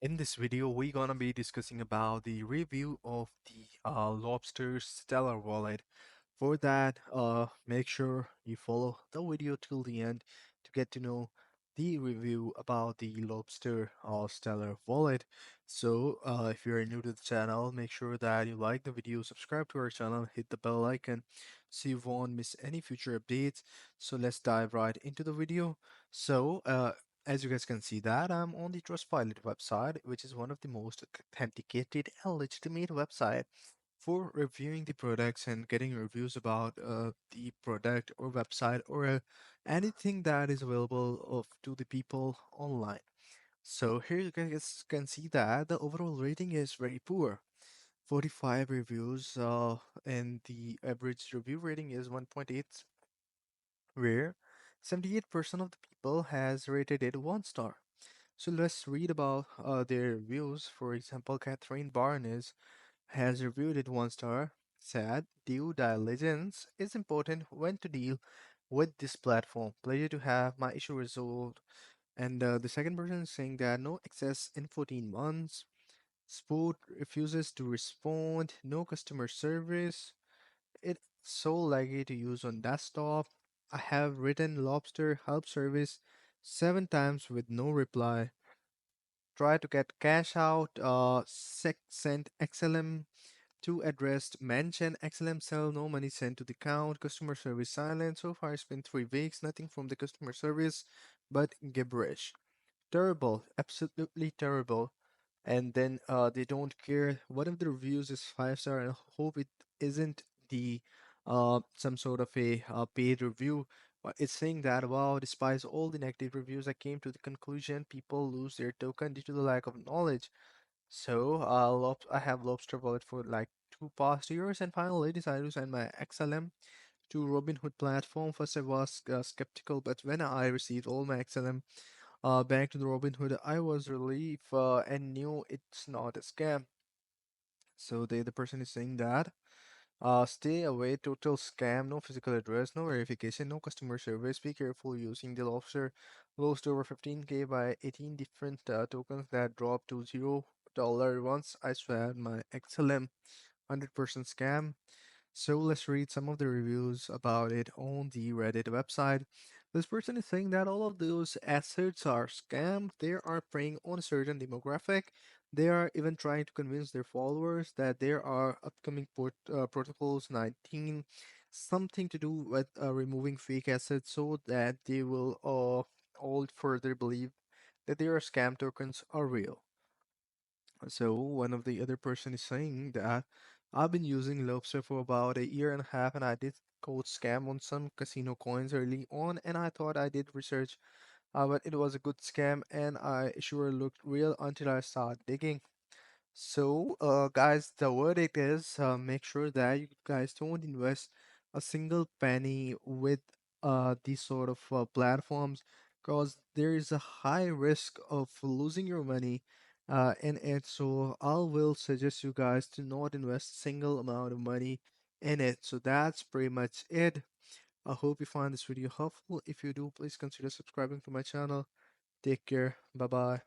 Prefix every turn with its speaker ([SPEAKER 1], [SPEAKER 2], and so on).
[SPEAKER 1] In this video, we're gonna be discussing about the review of the Lobster Stellar Wallet. For that, make sure you follow the video till the end to get to know the review about the Lobster Stellar Wallet. So, if you're new to the channel, make sure that you like the video, subscribe to our channel, hit the bell icon so you won't miss any future updates. So let's dive right into the video. So, as you guys can see that I'm on the Trustpilot website, which is one of the most authenticated and legitimate website for reviewing the products and getting reviews about the product or website or anything that is available to the people online. So here you guys can see that the overall rating is very poor. 45 reviews and the average review rating is 1.8, where 78% of the people has rated it 1 star. So let's read about their reviews. For example, Catherine Barnes has reviewed it 1 star, said due diligence is important when to deal with this platform. Pleasure to have my issue resolved. And the second person is saying that no access in 14 months. Sport refuses to respond. No customer service. It's so laggy to use on desktop. I have written Lobster help service 7 times with no reply. Try to get cash out, sent XLM to address mention XLM cell, no money sent to the account, customer service silent. So far it's been 3 weeks, nothing from the customer service, but gibberish. Terrible, absolutely terrible. And then they don't care. One of the reviews is 5 star, and I hope it isn't the some sort of a paid review. But it's saying that wow, despite all the negative reviews, I came to the conclusion people lose their token due to the lack of knowledge. So I have Lobster wallet for like 2 past years, and finally decided to send my XLM to Robinhood platform. First I was skeptical, but when I received all my XLM back to the Robinhood, I was relieved and knew it's not a scam. So the person is saying that stay away, total scam, no physical address, no verification, no customer service. Be careful using the Lobster. Lost over 15K by 18 different tokens that dropped to $0 once I swear my XLM 100% scam. So let's read some of the reviews about it on the Reddit website. This person is saying that all of those assets are scam. They are preying on a certain demographic. They are even trying to convince their followers that there are upcoming protocols 19, something to do with removing fake assets so that they will all further believe that their scam tokens are real. So one of the other person is saying that I've been using Lobster for about a year and a half, and I did code scam on some casino coins early on, and I thought I did research, but it was a good scam, and I sure looked real until I started digging. So, guys, the verdict is make sure that you guys don't invest a single penny with these sort of platforms, because there is a high risk of losing your money in it. So, I will suggest you guys to not invest a single amount of money in it. So, that's pretty much it. I hope you find this video helpful. If you do, please consider subscribing to my channel. Take care. Bye bye.